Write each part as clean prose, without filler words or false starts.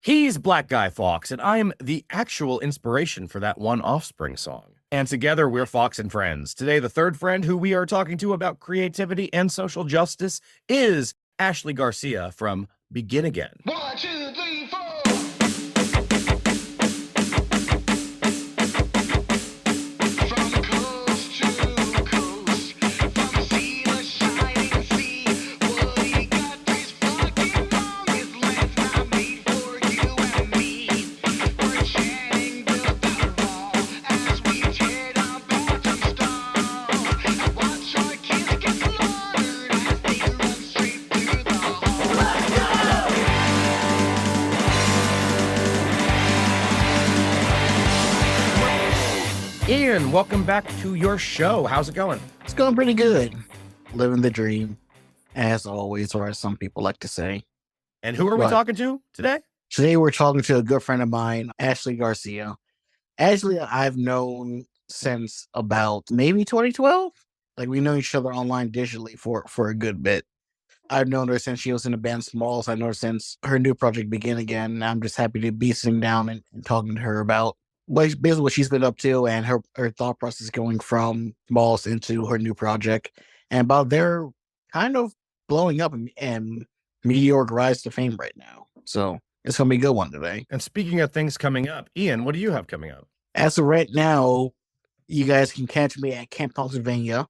He's Black Guy Fawkes, and I'm the actual inspiration for that one Offspring song. And together we're Fawkes and Friends. Today, the third friend who we are talking to about creativity and social justice is Ashley Garcia from Begin Again. 1, 2, 3, 4. From coast to coast, from sea to shining sea, what he got is fucking wrong. His land's not made for you and me. We're chanting built our wall as we tear down Belgium's stall. And watch our kids get slaughtered as they run straight through the hall. Let's go! Ian, welcome back to your show. How's it going? It's going pretty good. Living the dream, as always, or as some people like to say. And who are we Right. talking to today? Today, we're talking to a good friend of mine, Ashley Garcia. Ashley, I've known since about maybe 2012. Like, we know each other online digitally for a good bit. I've known her since she was in the band Smalls. I've known her since her new project Begin Again. And I'm just happy to be sitting down and talking to her about basically what she's been up to and her thought process going from Smalls into her new project and about their kind of blowing up and meteoric rise to fame right now. So it's going to be a good one today. And speaking of things coming up, Ian, what do you have coming up? As of right now, you guys can catch me at Camp Pennsylvania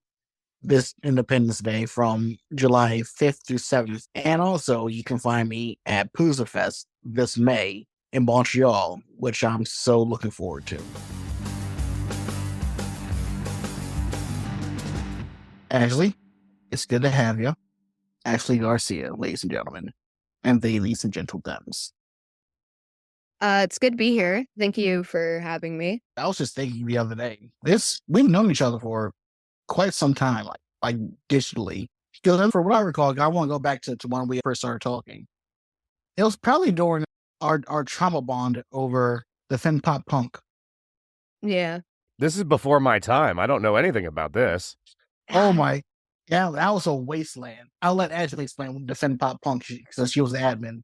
this Independence Day from July 5th through 7th. And also, you can find me at Pooza Fest this May in Montreal, which I'm so looking forward to. Ashley, it's good to have you. Ashley Garcia, ladies and gentlemen, and ladies and gentlemen. It's good to be here. Thank you for having me. I was just thinking the other day, we've known each other for quite some time, like digitally. Because for what I recall, I want to go back to when we first started talking. It was probably during our trauma bond over the Fin Pop Punk. Yeah. This is before my time. I don't know anything about this. Oh my, yeah, that was a wasteland. I'll let Ashley explain the Fin Pop Punk since she was the admin.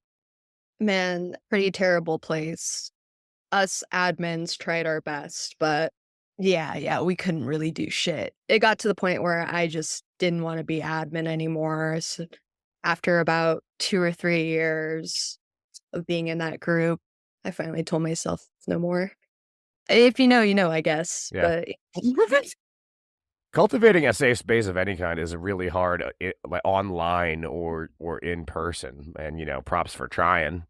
Man, pretty terrible place. Us admins tried our best, but yeah, we couldn't really do shit. It got to the point where I just didn't want to be admin anymore. So after about 2 or 3 years of being in that group, I finally told myself no more. If you know, you know, I guess. Yeah. But Cultivating a safe space of any kind is really hard, like online or in person. And props for trying.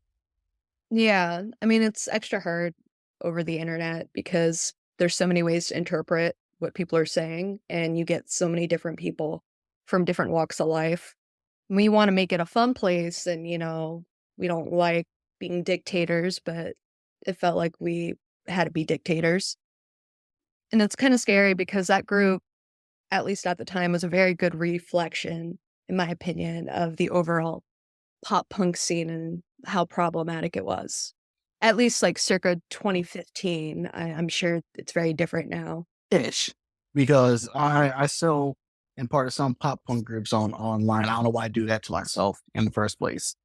yeah, I mean, it's extra hard over the internet because there's so many ways to interpret what people are saying, and you get so many different people from different walks of life. We want to make it a fun place, and we don't like being dictators, but it felt like we had to be dictators. And it's kind of scary because that group, at least at the time, was a very good reflection, in my opinion, of the overall pop punk scene and how problematic it was. At least like circa 2015. I'm sure it's very different now. Ish, because I still am part of some pop punk groups online. I don't know why I do that to myself in the first place,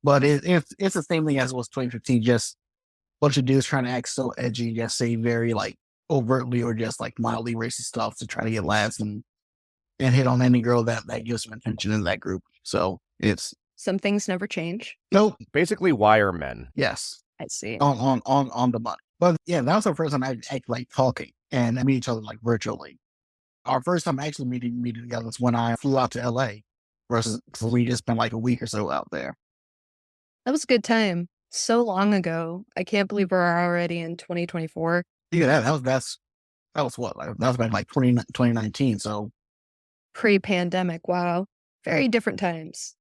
but it's the same thing as it was 2015. Just a bunch of dudes trying to act so edgy, just say very like overtly or just like mildly racist stuff to try to get laughs and hit on any girl that gives some attention in that group. So it's Some things never change. nope, Basically, wire men. yes, I see. on the money. But yeah, that was the first time I actually like talking and I meet each other like virtually. Our first time actually meeting together was when I flew out to LA versus we just spent like a week or so out there. That was a good time. So long ago. I can't believe we're already in 2024. Yeah, that was what? That was back like 2019. So Pre-pandemic. Wow. Very different times.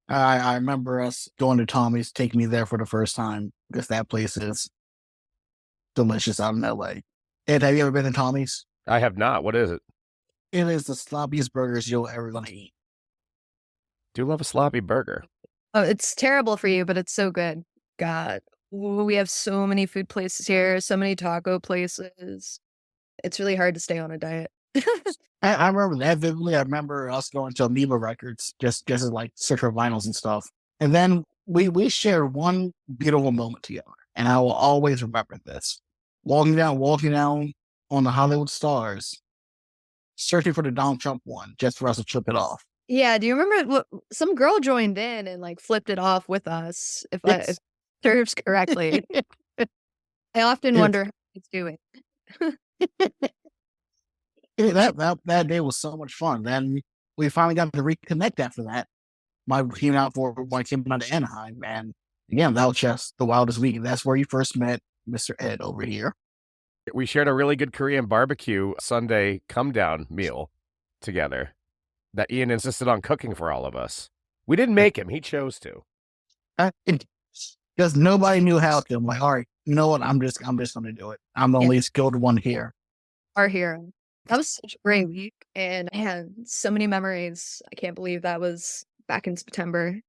I remember us going to Tommy's, taking me there for the first time because that place is delicious out in LA. Ed, have you ever been to Tommy's? I have not. What is it? It is the sloppiest burgers you'll ever gonna eat. Do love a sloppy burger. Oh, it's terrible for you, but it's so good. God. We have so many food places here, so many taco places. It's really hard to stay on a diet. I remember that vividly. I remember us going to Amoeba Records just as like search for vinyls and stuff. And then we shared one beautiful moment together, and I will always remember this. Walking down on the Hollywood Stars, searching for the Donald Trump one, just for us to trip it off. Yeah, do you remember some girl joined in and like flipped it off with us, if Yes. serves correctly. I often Yes. wonder how it's doing. That day was so much fun. Then we finally got to reconnect after that. My came out for when I came out to Anaheim, and again, that was just the wildest week. And that's where you first met Mr. Ed over here. We shared a really good Korean barbecue Sunday come down meal together that Ian insisted on cooking for all of us. We didn't make him; he chose to. Because nobody knew how to. I'm like, all right, you know what? I'm just gonna do it. I'm the Yeah. only skilled one here. Our hero. That was such a great week, and I had so many memories. I can't believe that was back in September.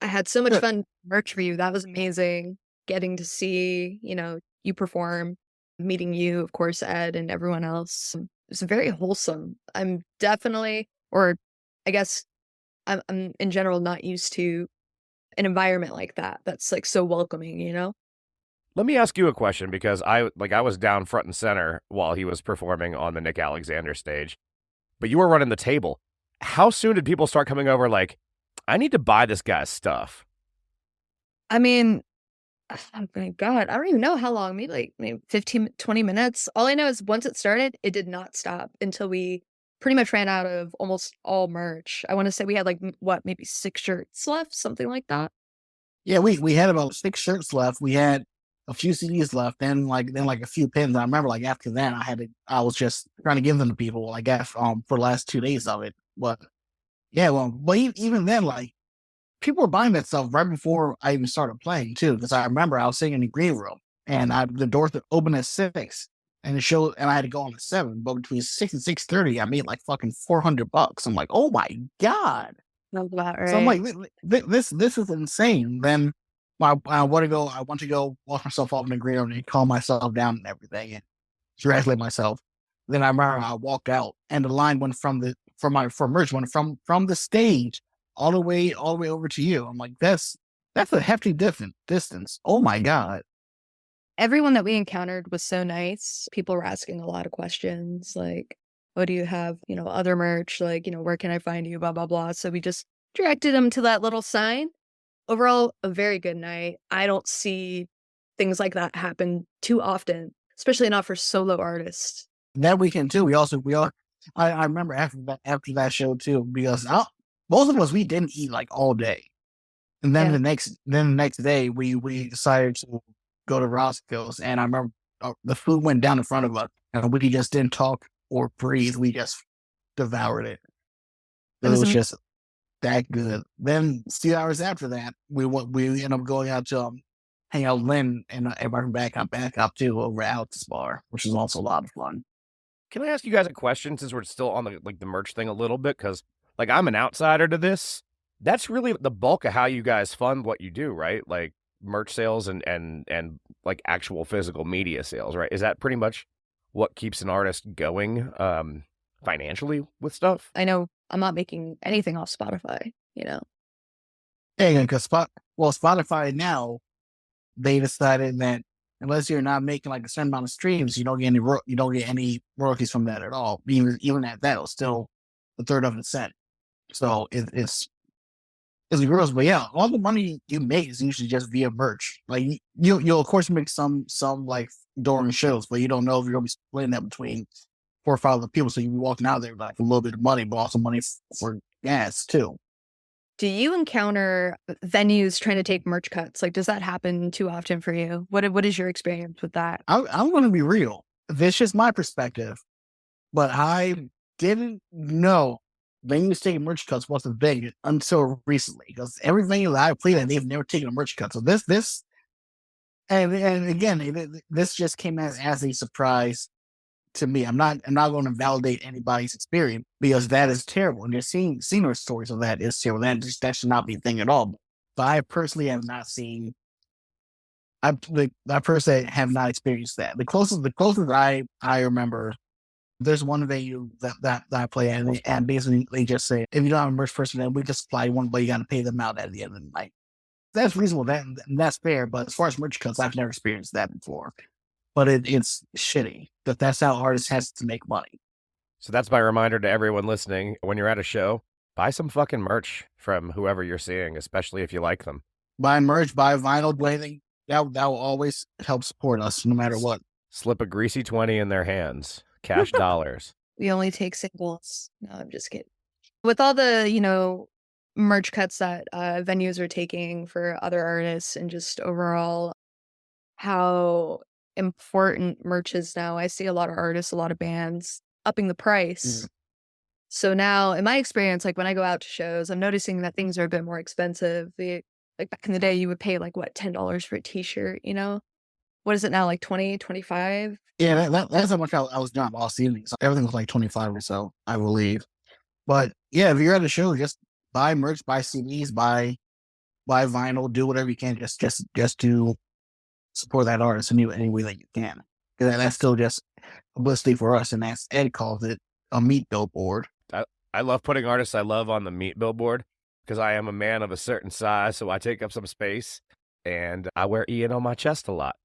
I had so much Good. fun merch for you. That was amazing. Getting to see, you perform, meeting you, of course, Ed and everyone else. It was very wholesome. I'm definitely, or I guess I'm in general not used to an environment like that. That's like so welcoming, Let me ask you a question because I was down front and center while he was performing on the Nick Alexander stage, but you were running the table. How soon did people start coming over like, I need to buy this guy's stuff? I mean, oh my God, I don't even know how long, maybe 15, 20 minutes. All I know is once it started, it did not stop until we pretty much ran out of almost all merch. I want to say we had like, maybe 6 shirts left, something like that. Yeah, we had about 6 shirts left. We had a few CDs left, then a few pins. I remember like after that, I was just trying to give them to people like for the last 2 days of it. But yeah, well, but even then, like people were buying that stuff right before I even started playing too. Because I remember I was sitting in the green room and the doors would open at 6, and the show, and I had to go on at 7. But between 6 and 6:30, I made like fucking $400. I'm like, oh my god. Sounds about So I'm right. like, this is insane. Then I want to go wash myself off in the green room and calm myself down and everything and congratulate myself. Then I remember I walked out and the line went for merch went from the stage all the way over to you. I'm like, that's a hefty distance. Oh my god. Everyone that we encountered was so nice. People were asking a lot of questions like, "Oh, do you have, other merch? Like, where can I find you? Blah, blah, blah." So we just directed them to that little sign. Overall, a very good night. I don't see things like that happen too often, especially not for solo artists. That weekend too, we all I remember after that show too, because most of us we didn't eat like all day. And then Yeah. the next day, we decided to go to Roscoe's, and I remember the food went down in front of us, and we just didn't talk or breathe. We just devoured it. It It was was am just that good. Then a few hours after that, we ended up going out to hang out with Lynn and everybody back up too over at Alex's bar, which is also a lot of fun. Can I ask you guys a question since we're still on the merch thing a little bit? Because I'm an outsider to this. That's really the bulk of how you guys fund what you do, right? Like merch sales and like actual physical media sales, right? Is that pretty much what keeps an artist going financially with stuff? I know I'm not making anything off Spotify, Yeah, because Spotify now they decided that unless you're not making like a certain amount of streams, you don't get any royalties from that at all. Even at that, it's still a third of a cent. So it's gross. But yeah, all the money you make is usually just via merch. Like you'll of course make some like during shows, but you don't know if you're gonna be splitting that between 4 or 5 other people. So you'll be walking out there with like a little bit of money, but also money for gas too. Do you encounter venues trying to take merch cuts? Like, does that happen too often for you? What is your experience with that? I'm going to be real. This is just my perspective, but I didn't know venues taking merch cuts wasn't big until recently. Because every venue that I played at, they've never taken a merch cut. So and again, this just came as a surprise to me. I'm not going to validate anybody's experience because that is terrible. And just seeing stories of that is terrible. That should not be a thing at all. But I personally have not seen. I personally have not experienced that. The closest I remember, there's one venue that I play at, and basically they just say if you don't have a merch person, then we just supply one, but you got to pay them out at the end of the night. That's reasonable. That's fair. But as far as merch cuts, I've never experienced that before. But it's shitty that's how artists has to make money. So that's my reminder to everyone listening. When you're at a show, buy some fucking merch from whoever you're seeing, especially if you like them. Buy merch, buy vinyl, do anything. That will always help support us no matter what. Slip a greasy 20 in their hands. Cash dollars. We only take singles. No, I'm just kidding. With all the, merch cuts that venues are taking for other artists and just overall how important merch is now, I see a lot of artists, a lot of bands upping the price. So now, in my experience, like when I go out to shows, I'm noticing that things are a bit more expensive. Like back in the day, you would pay like what, $10 for a t-shirt, What is it now, like 20, 25? Yeah, that's how much I was doing all season. So everything was like 25 or so, I believe. But yeah, if you're at a show, just buy merch, buy CDs, buy vinyl, do whatever you can just to support that artist in any way that you can. Because that's still just publicity for us, and as Ed calls it, a meat billboard. I love putting artists I love on the meat billboard because I am a man of a certain size, so I take up some space, and I wear Ian on my chest a lot.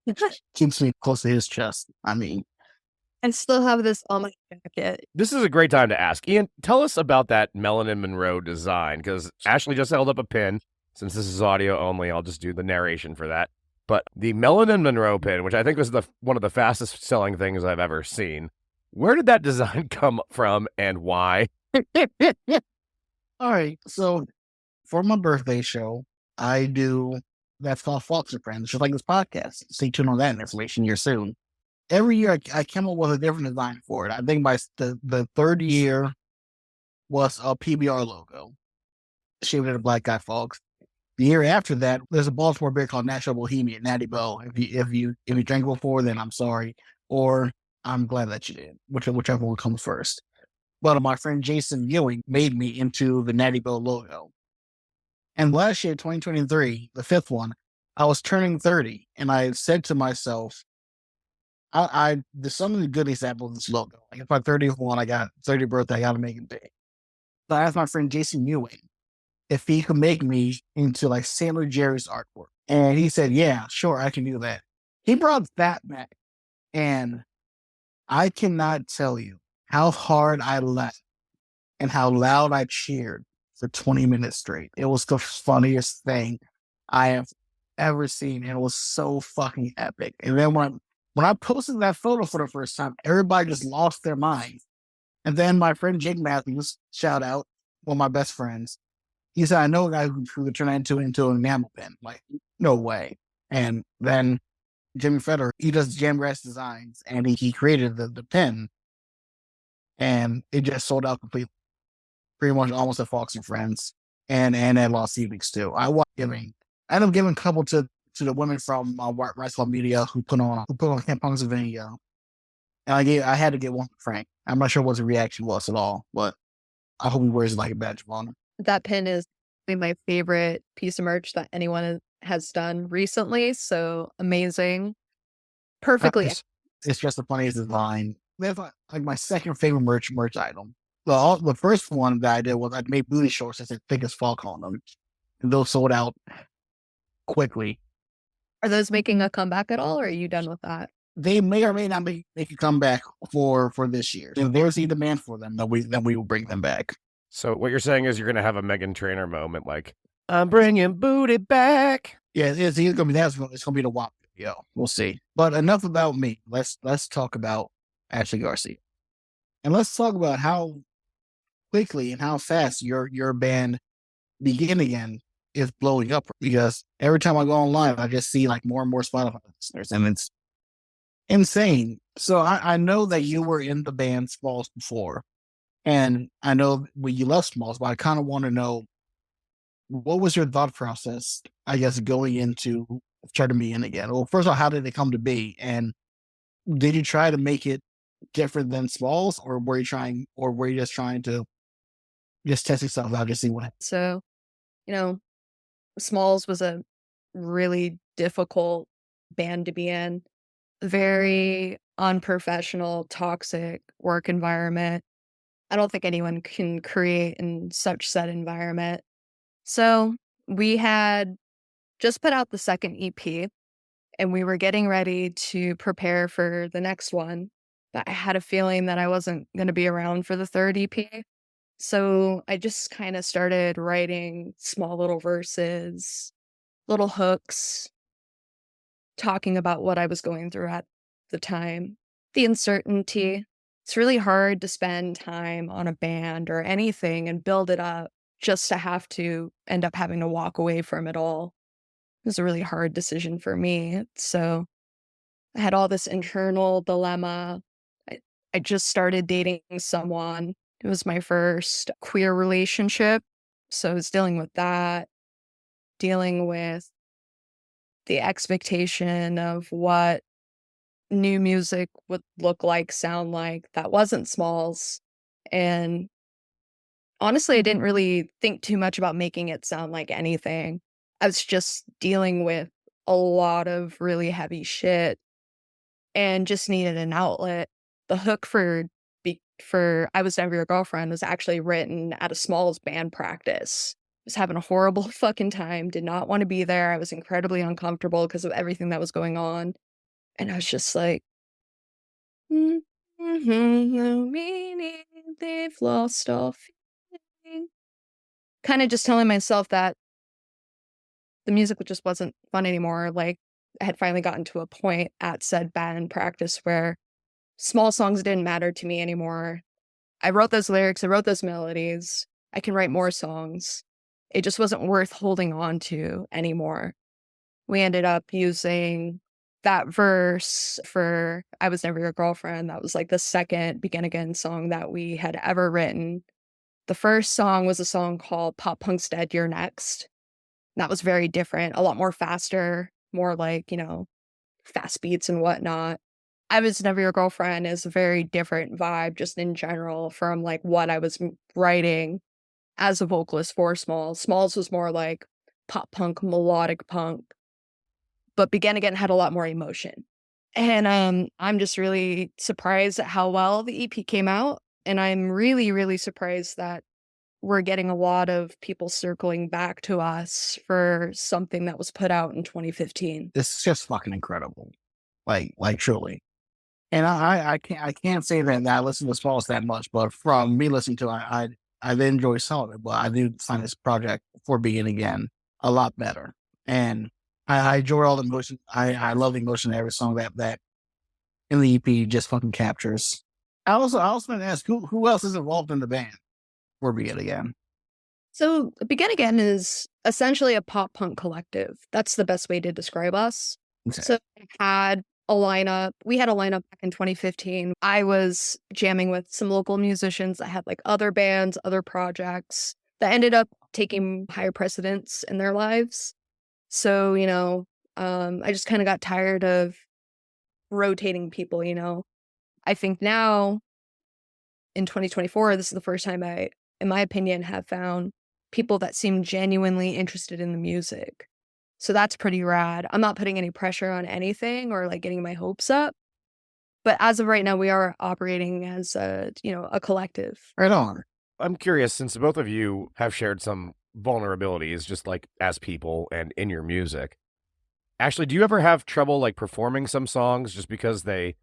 Keeps me close to his chest. I mean, I still have this on my jacket. This is a great time to ask. Ian, tell us about that Melanin Monroe design, because Ashley just held up a pin. Since this is audio only, I'll just do the narration for that. But the Melanin Monroe pin, which I think was one of the fastest selling things I've ever seen, where did that design come from and why? all right. So for my birthday show, I do that's called Fawkes and Friends, just like this podcast. Stay tuned on that information here soon. Every year I came up with a different design for it. I think by the third year was a PBR logo, shaped at a black guy Fawkes. The year after that, there's a Baltimore beer called National Bohemian, Natty Bo. If you drank it before, then I'm sorry, or I'm glad that you did, whichever one comes first. But my friend Jason Ewing made me into the Natty Bo logo. And last year, 2023, the fifth one, I was turning 30, and I said to myself, there's some of the good examples of this logo. Like if my 30th one, I got 30th birthday, I got to make it big. So I asked my friend Jason Ewing if he could make me into like Sailor Jerry's artwork. And he said, yeah, sure, I can do that. He brought that back. And I cannot tell you how hard I laughed and how loud I cheered for 20 minutes straight. It was the funniest thing I have ever seen. And it was so fucking epic. And then when I posted that photo for the first time, everybody just lost their mind. And then my friend Jake Matthews, shout out, one of my best friends, he said, I know a guy who could turn that into an enamel pen. Like, no way. And then Jimmy Federer, he does Jamgrass designs, and he created the pen, and it just sold out completely. Pretty much almost at Fawkes and Friends, and at Lost Evenings too. I ended up giving a couple to the women from Rice Club Media who put on Camp Pennsylvania, and I had to get one for Frank. I'm not sure what the reaction was at all, but I hope he wears it like a badge of honor. That pin is my favorite piece of merch that anyone has done recently. So amazing. Perfectly. It's just the funniest design. That's like my second favorite merch item. The first one that I did was I made booty shorts that said thick as Falk on them. And those sold out quickly. Are those making a comeback at all, or are you done with that? They may or may not make a comeback for this year. If there's a demand for them, then we will bring them back. So what you're saying is you're going to have a Meghan Trainor moment, like, I'm bringing booty back. Yeah, it's either going to be that. It's going to be the WAP video. We'll see. But enough about me. Let's talk about Ashley Garcia, and let's talk about how quickly and how fast your band Begin Again is blowing up. Because every time I go online, I just see like more and more Spotify listeners, and it's insane. So I know that you were in the band Smalls before. And I know you left Smalls, but I kind of want to know, what was your thought process, I guess, going into trying to Begin Again? Well, first of all, how did it come to be? And did you try to make it different than Smalls, or were you just trying to just test yourself out, just see what happens? So, Smalls was a really difficult band to be in. Very unprofessional, toxic work environment. I don't think anyone can create in such said environment. So we had just put out the second EP, and we were getting ready to prepare for the next one. But I had a feeling that I wasn't going to be around for the third EP. So I just kind of started writing small little verses, little hooks, talking about what I was going through at the time. The uncertainty. It's really hard to spend time on a band or anything and build it up just to have to end up having to walk away from it all. It was a really hard decision for me. So I had all this internal dilemma. I, I just started dating someone. It was my first queer relationship. So I was dealing with that, dealing with the expectation of what new music would look like, sound like that wasn't Smalls. And honestly, I didn't really think too much about making it sound like anything. I was just dealing with a lot of really heavy shit and just needed an outlet. The hook for I Was Never Your Girlfriend was actually written at a Smalls band practice. I was having a horrible fucking time, did not want to be there. I was incredibly uncomfortable because of everything that was going on. And I was just like, no meaning, they've lost all feeling. Kind of just telling myself that the music just wasn't fun anymore. Like, I had finally gotten to a point at said band practice where small songs didn't matter to me anymore. I wrote those lyrics, I wrote those melodies. I can write more songs. It just wasn't worth holding on to anymore. We ended up using that verse for I Was Never Your Girlfriend. That was like the second Begin Again song that we had ever written. The first song was a song called Pop Punk's Dead, You're Next. That was very different, a lot more faster, more like, fast beats and whatnot. I Was Never Your Girlfriend is a very different vibe just in general from like what I was writing as a vocalist for Smalls. Smalls was more like pop punk, melodic punk, but Begin Again had a lot more emotion. And I'm just really surprised at how well the EP came out. And I'm really, really surprised that we're getting a lot of people circling back to us for something that was put out in 2015. This is just fucking incredible. Like truly. And I can't say that I listen to Smalls that much, but from me listening to it, I did enjoy some of it, but I do find this project for Begin Again a lot better. And I enjoy all the emotion. I love the emotion in every song that in the EP just fucking captures. I also want to ask who else is involved in the band for Begin Again? So Begin Again is essentially a pop punk collective. That's the best way to describe us. Okay. So we had a lineup. We had a lineup back in 2015. I was jamming with some local musicians that had like other bands, other projects that ended up taking higher precedence in their lives. So, I just kind of got tired of rotating people, I think now in 2024, this is the first time I, in my opinion, have found people that seem genuinely interested in the music. So that's pretty rad. I'm not putting any pressure on anything or like getting my hopes up. But as of right now, we are operating as a collective. Right on. I'm curious, since both of you have shared some vulnerabilities, just like as people and in your music. Ashley, do you ever have trouble like performing some songs just because they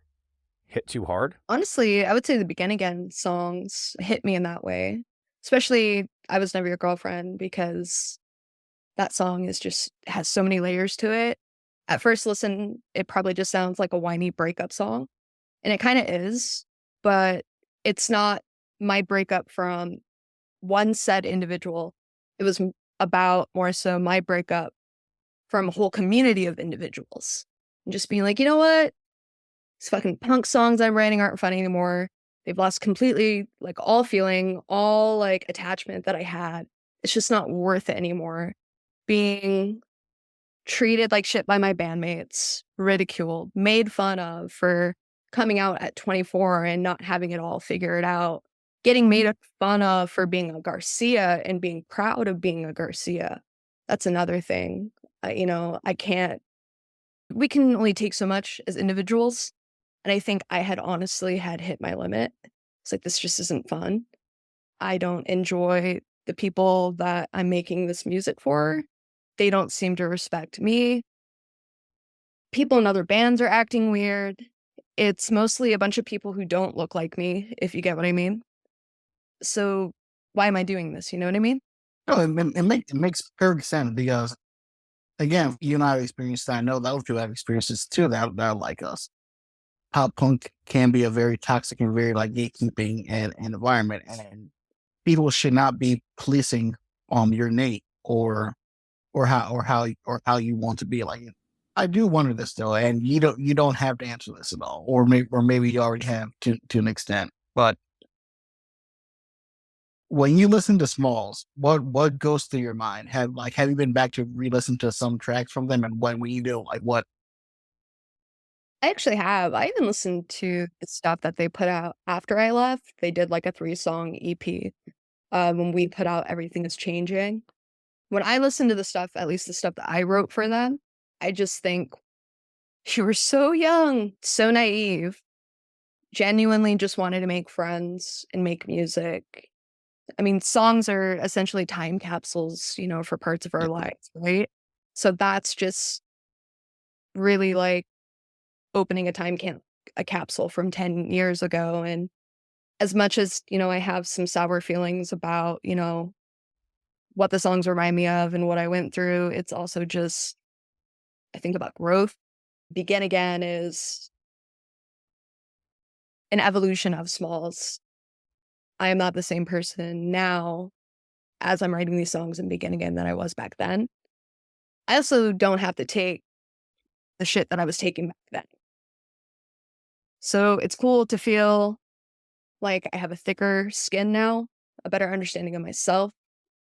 hit too hard? Honestly, I would say the Begin Again songs hit me in that way. Especially I Was Never Your Girlfriend, because that song has so many layers to it. At first listen, it probably just sounds like a whiny breakup song. And it kind of is, but it's not my breakup from one said individual. It was about more so my breakup from a whole community of individuals. And just being like, you know what? These fucking punk songs I'm writing aren't fun anymore. They've lost completely like all feeling, all like attachment that I had. It's just not worth it anymore. Being treated like shit by my bandmates, ridiculed, made fun of for coming out at 24 and not having it all figured out, getting made fun of for being a Garcia and being proud of being a Garcia. That's another thing. I can't, we can only take so much as individuals. And I think I had honestly hit my limit. It's like, this just isn't fun. I don't enjoy the people that I'm making this music for. they don't seem to respect me. People in other bands are acting weird. It's mostly a bunch of people who don't look like me, if you get what I mean. So why am I doing this? You know what I mean? No, it makes perfect sense because, again, you and I have experienced that. I know those two have experiences too that are like us. Pop punk can be a very toxic and very like gatekeeping and environment, and people should not be policing your Nate or how you want to be. Like, I do wonder this though, and you don't have to answer this at all, or maybe you already have to an extent. But when you listen to Smalls, what goes through your mind? Have you been back to re-listen to some tracks from them, and when you do, like what? I actually have. I even listened to the stuff that they put out after I left. They did like a 3-song EP when we put out Everything is Changing. When I listen to the stuff, at least the stuff that I wrote for them, I just think you were so young, so naive, genuinely just wanted to make friends and make music. I mean, songs are essentially time capsules, for parts of our lives, right? So that's just really like opening a capsule from 10 years ago. And as much as, I have some sour feelings about, what the songs remind me of and what I went through, it's also just, I think about growth. Begin Again is an evolution of Smalls. I am not the same person now as I'm writing these songs and Begin Again than I was back then. I also don't have to take the shit that I was taking back then. So it's cool to feel like I have a thicker skin now, a better understanding of myself.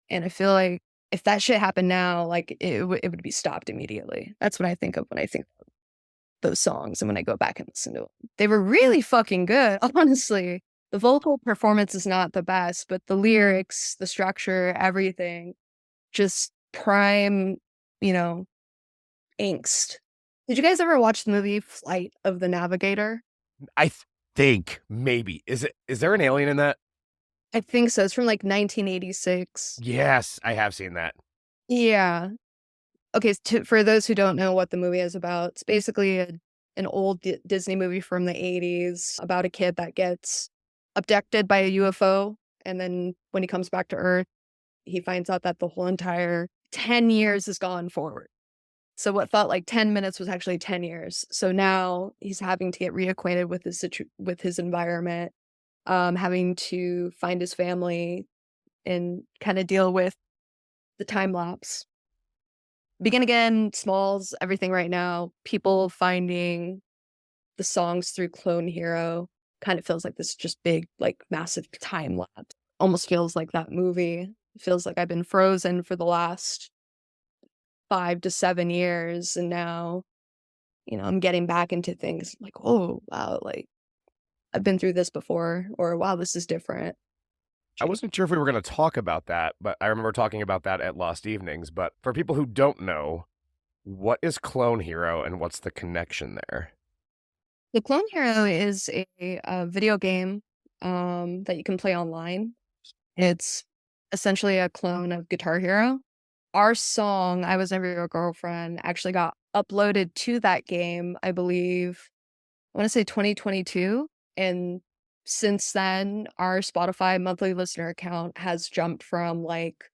And I feel like if that shit happened now, like it would be stopped immediately. That's what I think of when I think of those songs and when I go back and listen to them. They were really fucking good, honestly. The vocal performance is not the best, but the lyrics, the structure, everything, just prime, you know, angst. Did you guys ever watch the movie Flight of the Navigator? I think maybe. Is there an alien in that? I think so. It's from like 1986. Yes, I have seen that. Yeah. Okay, for those who don't know what the movie is about, it's basically an old Disney movie from the 80s about a kid that gets abducted by a UFO. And then when he comes back to Earth, he finds out that the whole entire 10 years has gone forward. So what felt like 10 minutes was actually 10 years. So now he's having to get reacquainted with his environment, having to find his family and kind of deal with the time lapse. Begin Again, Smalls, everything right now, people finding the songs through Clone Hero kind of feels like this just big, like massive time lapse. Almost feels like that movie. It feels like I've been frozen for the last 5 to 7 years. And now, I'm getting back into things like, oh, wow, like I've been through this before, or wow, this is different. I wasn't sure if we were going to talk about that, but I remember talking about that at Lost Evenings. But for people who don't know, what is Clone Hero and what's the connection there? The Clone Hero is a video game that you can play online. It's essentially a clone of Guitar Hero. Our song, I Was Never Your Girlfriend, actually got uploaded to that game, I believe, I want to say 2022. And since then, our Spotify monthly listener count has jumped from like,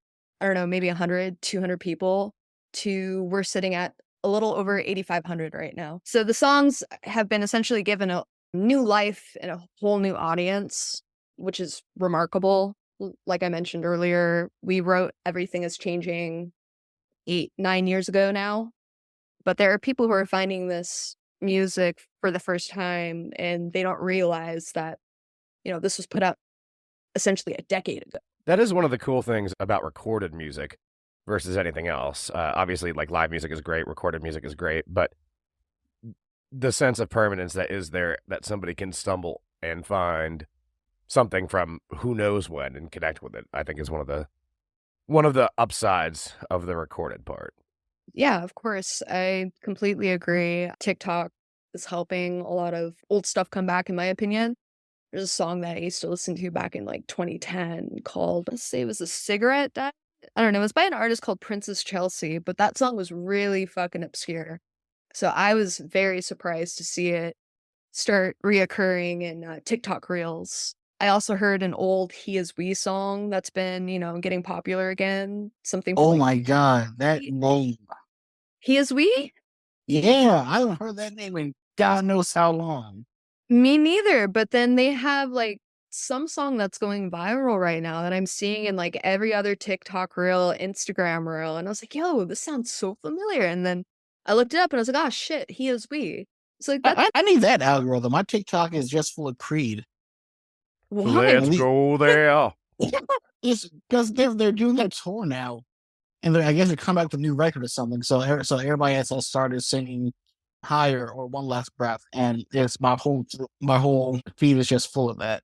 I don't know, maybe 100, 200 people to we're sitting at a little over 8,500 right now. So the songs have been essentially given a new life and a whole new audience, which is remarkable. Like I mentioned earlier, we wrote Everything is Changing 8, 9 years ago now. But there are people who are finding this music for the first time and they don't realize that, this was put out essentially a decade ago. That is one of the cool things about recorded music versus anything else. Obviously, like live music is great, recorded music is great, but the sense of permanence that is there, that somebody can stumble and find something from who knows when and connect with it, I think is one of the upsides of the recorded part. Yeah, of course. I completely agree. TikTok is helping a lot of old stuff come back, in my opinion. There's a song that I used to listen to back in like 2010 called, let's say it was a cigarette diet. I don't know, it was by an artist called Princess Chelsea, but that song was really fucking obscure. So I was very surprised to see it start reoccurring in TikTok reels. I also heard an old He Is We song that's been, getting popular again. Something from Oh like my god, that name. He Is We? Yeah, I haven't heard that name in God knows how long. Me neither, but then they have like some song that's going viral right now that I'm seeing in like every other TikTok reel, Instagram reel, and I was like, yo, this sounds so familiar. And then I looked it up and I was like, oh shit, He Is We. It's like that's I need that algorithm. My TikTok is just full of Creed. why? At least- go there. It's because they're doing that tour now, and I guess they're coming back with a new record or something. So everybody has all started singing higher or one last breath, and it's my whole feed is just full of that.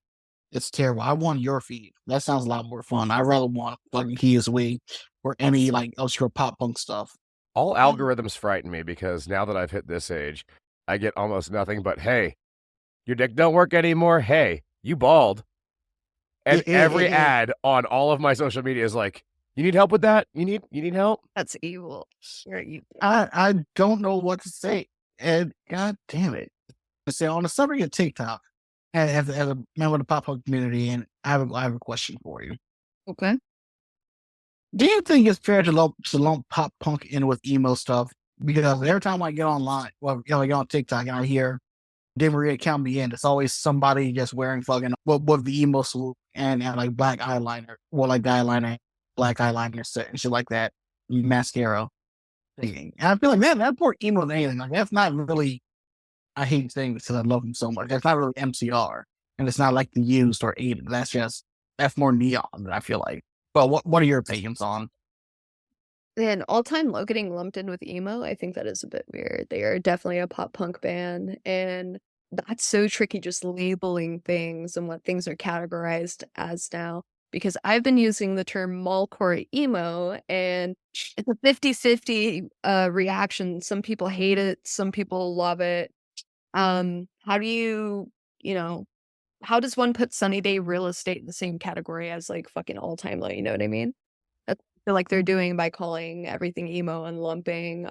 It's terrible. I want your feed. That sounds a lot more fun. I'd rather want fucking He Is We or any like obscure pop punk stuff. All algorithms frighten me because now that I've hit this age, I get almost nothing but, hey, your dick don't work anymore. Hey, you bald. And every ad on all of my social media is like, you need help with that? You need help? That's evil. You're evil. I don't know what to say, and god damn it. Say on the subject of TikTok, as a member of the pop punk community, and I have a question for you. Okay. Do you think it's fair to lump pop punk in with emo stuff? Because every time I get online, I get on TikTok and I hear Dave Maria count me in, it's always somebody just wearing fucking with the emo swoop and like black eyeliner, like the eyeliner, black eyeliner set and shit like that, mascara. And I feel like that poor emo than anything. Like that's not really. I hate saying this because I love them so much. That's not really MCR, and it's not like the used or aided. That's more neon. I feel like. But what are your opinions on? And All Time Low getting lumped in with emo, I think that is a bit weird. They are definitely a pop punk band, and that's so tricky just labeling things and what things are categorized as now. Because I've been using the term mallcore emo, and it's a 50-50 reaction. Some people hate it, some people love it. How do how does one put Sunny Day Real Estate in the same category as like fucking All Time Low? You know what I mean? That's what I feel like they're doing by calling everything emo and lumping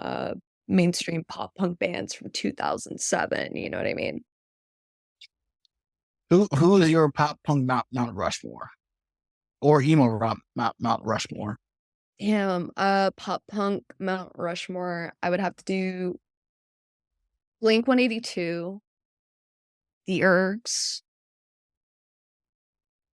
mainstream pop punk bands from 2007. You know what I mean? Who is your pop punk Mount Rushmore or emo Mount Rushmore? Damn, pop punk Mount Rushmore. I would have to do Blink 182, The Ergs.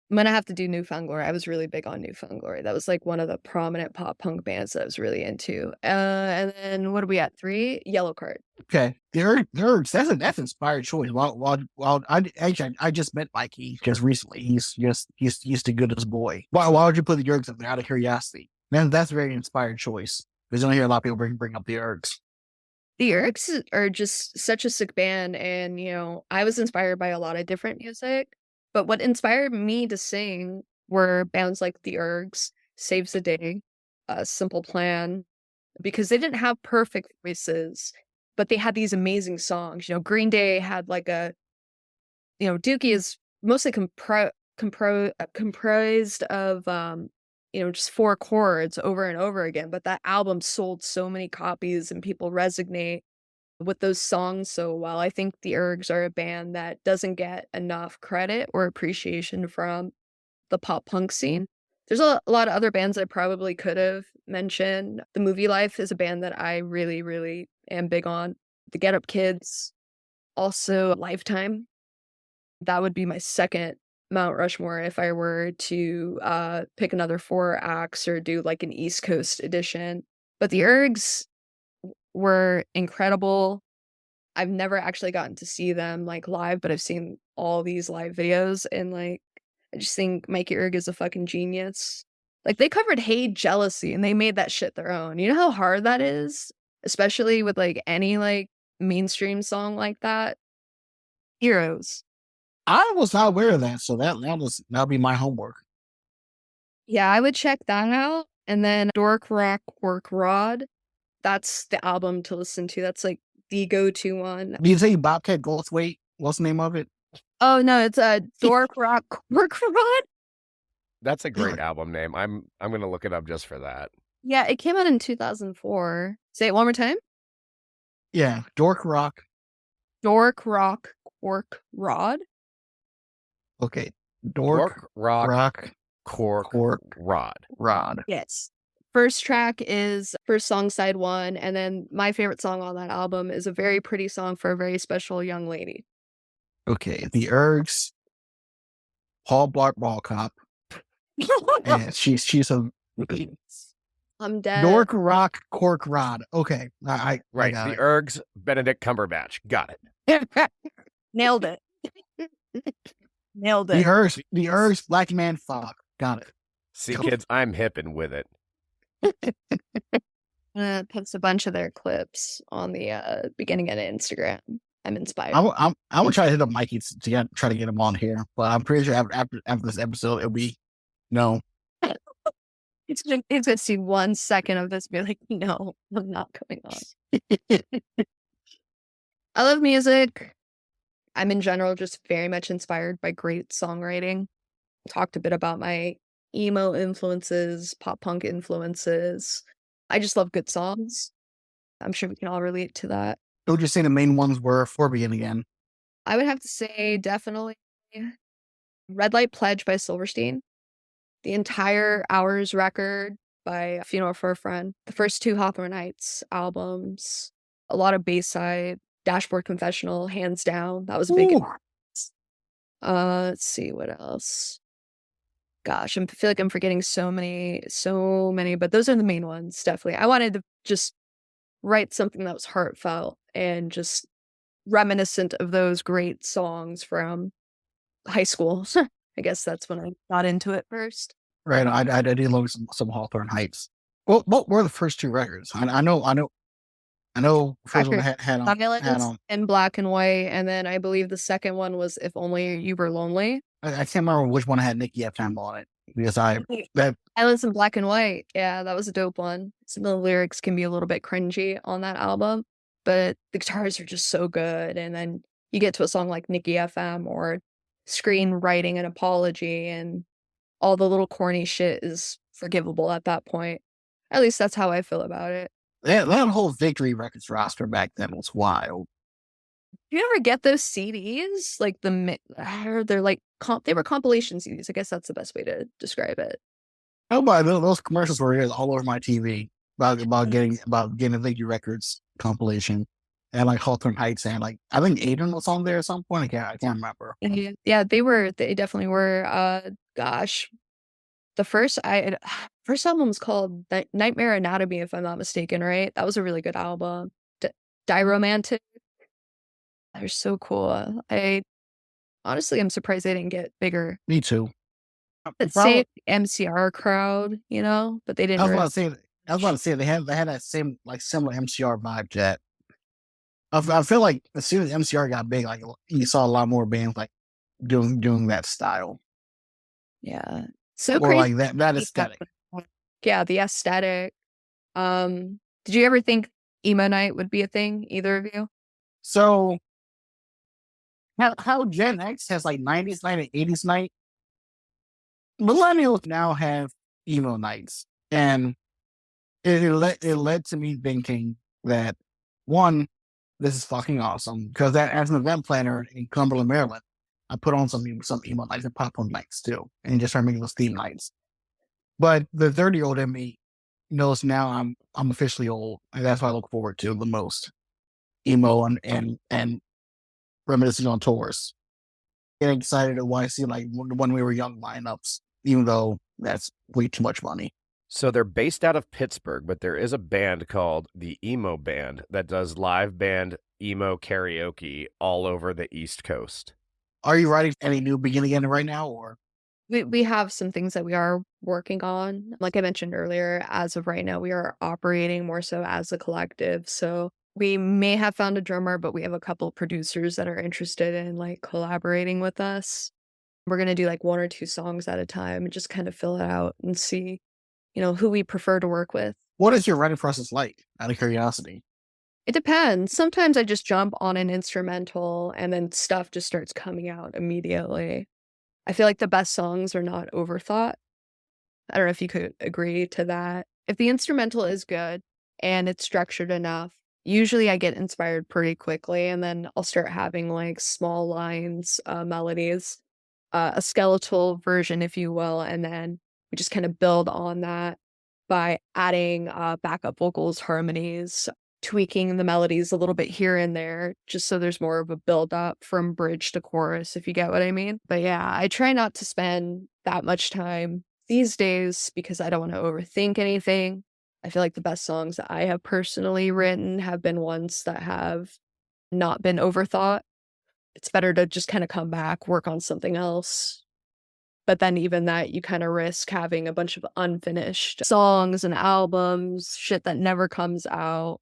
I'm gonna have to do Newfound Glory. I was really big on Newfound Glory. That was like one of the prominent pop punk bands that I was really into. And then what are we at? 3? Yellow Card. Okay, that's inspired choice. While I just met Mikey just recently. He's the goodest boy. Why would you put the Yerks up there out of curiosity? Man, that's a very inspired choice. Because you don't hear a lot of people bring up the Yerks. The Ergs are just such a sick band, and I was inspired by a lot of different music. But what inspired me to sing were bands like The Ergs, Saves the Day, Simple Plan, because they didn't have perfect voices, but they had these amazing songs. Green Day had like Dookie is mostly comprised of just 4 chords over and over again. But that album sold so many copies, and people resonate with those songs so well. I think the Ergs are a band that doesn't get enough credit or appreciation from the pop punk scene. There's a lot of other bands I probably could have mentioned. The Movie Life is a band that I really, really am big on. The Get Up Kids, also Lifetime. That would be my second Mount Rushmore if I were to pick another 4 acts or do like an East Coast edition. But the Ergs were incredible. I've never actually gotten to see them like live, but I've seen all these live videos, and like I just think Mikey Erg is a fucking genius. Like they covered Hey Jealousy and they made that shit their own. You know how hard that is? Especially with like any like mainstream song like that. Heroes. I was not aware of that, so that'll be my homework. Yeah, I would check that out. And then Dork Rock Work Rod. That's the album to listen to. That's like the go-to one. Do you say Bobcat Goldthwait? What's the name of it? Oh no, it's a Dork Rock Work Rod. That's a great album name. I'm gonna look it up just for that. Yeah, it came out in 2004. Say it one more time. Yeah, Dork Rock. Dork Rock Cork Rod. Okay, Dork Cork Rock Rock Cork Cork Rod. Rod. Yes. First track is first song side 1, and then my favorite song on that album is a very pretty song for a very special young lady. Okay, the Ergs, Paul Blart Ball Cop, and she's a I'm dead. Dork Rock Cork Rod. Okay, I Right. got The it. Ergs, Benedict Cumberbatch. Got it. Nailed it. Nailed The it. Ergs, Black Man Fuck. Got it. See, kids, I'm hip and with it. Post a bunch of their clips on the beginning of Instagram. I'm inspired. I'm gonna try to hit up Mikey to try to get him on here, but I'm pretty sure after this episode it'll be no. It's gonna see 1 second of this and be like, no, I'm not coming on. I love music. I'm in general just very much inspired by great songwriting. Talked a bit about my emo influences, pop punk influences. I just love good songs. I'm sure we can all relate to that. Who would you say the main ones were for Begin Again? I would have to say definitely Red Light Pledge by Silverstein, the entire Hours record by Funeral for a Friend, the first 2 Hawthorne Heights albums, a lot of Bayside, Dashboard Confessional, hands down. That was a big. Ooh. Let's see what else. Gosh, I feel like I'm forgetting so many, but those are the main ones, definitely. I wanted to just write something that was heartfelt and just reminiscent of those great songs from high school. I guess that's when I got into it first. Right, I did love some Hawthorne Heights. Well, what were the first 2 records? I know. First one had on. Silence in Black and White, and then I believe the second one was If Only You Were Lonely. I can't remember which one had Nicky F time on it because Silence in Black and White. Yeah, that was a dope one. Some of the lyrics can be a little bit cringy on that album, but the guitars are just so good. And then you get to a song like Nicky FM or Screenwriting an Apology, and all the little corny shit is forgivable at that point. At least that's how I feel about it. that whole Victory Records roster back then was wild. Do you ever get those CDs? Like they're like they were compilation CDs. I guess that's the best way to describe it. Oh, but those commercials were all over my TV about getting a Victory Records compilation, and like Hawthorne Heights, and like I think Aiden was on there at some point. I can't remember. Yeah, they definitely were. Gosh, the first album was called Nightmare Anatomy, if I'm not mistaken, right? That was a really good album. Die Romantic. They're so cool. I honestly am surprised they didn't get bigger. Me too. Let's say MCR crowd, but they didn't. I was about to say they had that same like similar MCR vibe to that. I feel like as soon as MCR got big, like you saw a lot more bands like doing that style. Yeah. So or crazy. like that aesthetic. Yeah, the aesthetic. Did you ever think emo night would be a thing, either of you? So how Gen X has like 90s night and 80s night, millennials now have emo nights. And it led to me thinking that, one, this is fucking awesome. Because as an event planner in Cumberland, Maryland, I put on some emo nights and pop punk nights too, and just started making those theme nights. But the 30-year-old in me knows now I'm officially old, and that's what I look forward to the most. Emo and reminiscing on tours. Getting excited at why I see like when we were young lineups, even though that's way too much money. So they're based out of Pittsburgh, but there is a band called the Emo Band that does live band emo karaoke all over the East Coast. Are you writing any new Begin Again right now, or? We have some things that we are working on. Like I mentioned earlier, as of right now, we are operating more so as a collective. So we may have found a drummer, but we have a couple producers that are interested in like collaborating with us. We're going to do like 1 or 2 songs at a time and just kind of fill it out and see, who we prefer to work with. What is your writing process like, out of curiosity? It depends. Sometimes I just jump on an instrumental and then stuff just starts coming out immediately. I feel like the best songs are not overthought. I don't know if you could agree to that. If the instrumental is good and it's structured enough, usually I get inspired pretty quickly, and then I'll start having like small lines, melodies, a skeletal version, if you will, and then we just kind of build on that by adding backup vocals, harmonies, tweaking the melodies a little bit here and there, just so there's more of a build up from bridge to chorus, if you get what I mean. But yeah, I try not to spend that much time these days because I don't want to overthink anything. I feel like the best songs that I have personally written have been ones that have not been overthought. It's better to just kind of come back, work on something else. But then even that, you kind of risk having a bunch of unfinished songs and albums, shit that never comes out.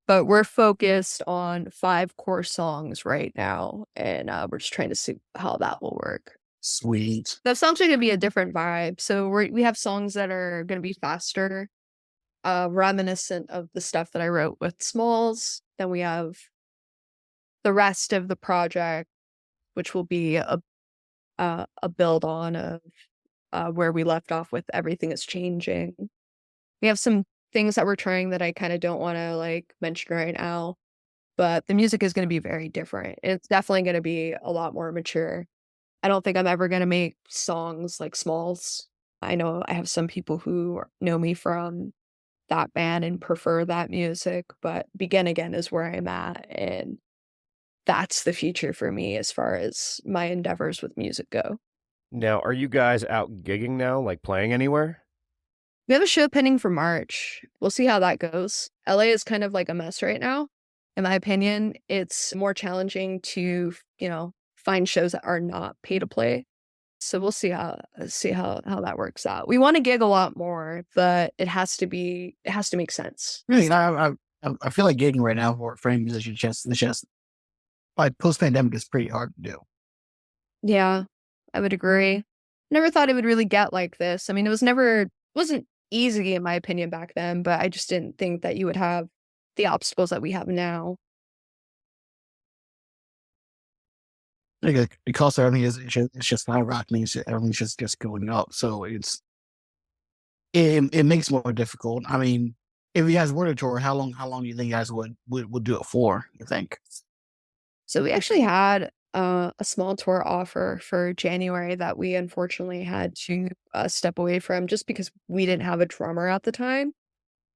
But we're focused on 5 core songs right now, and we're just trying to see how that will work. Sweet. The songs are gonna be a different vibe. So we have songs that are gonna be faster, reminiscent of the stuff that I wrote with Smalls. Then we have the rest of the project, which will be a build on of where we left off with Everything Is Changing. We have some things that we're trying that I kind of don't want to like mention right now, but the music is going to be very different. It's definitely going to be a lot more mature. I don't think I'm ever going to make songs like Smalls. I know I have some people who know me from that band and prefer that music, but Begin Again is where I'm at, and that's the future for me as far as my endeavors with music go. Now, are you guys out gigging now, like playing anywhere? We have a show pending for March. We'll see how that goes. LA is kind of like a mess right now. In my opinion, it's more challenging to, find shows that are not pay to play. So we'll see how that works out. We want to gig a lot more, but it has to make sense. Really, I feel like gigging right now for any musician, just like post pandemic is pretty hard to do. Yeah, I would agree. Never thought it would really get like this. I mean, wasn't easy in my opinion back then, but I just didn't think that you would have the obstacles that we have now. Like the cost of everything it's just skyrocketing. Everything's just going up. So it makes it more difficult. I mean, if you guys were to tour, how long do you think you guys would do it for? You think? So we actually had a small tour offer for January that we unfortunately had to step away from just because we didn't have a drummer at the time.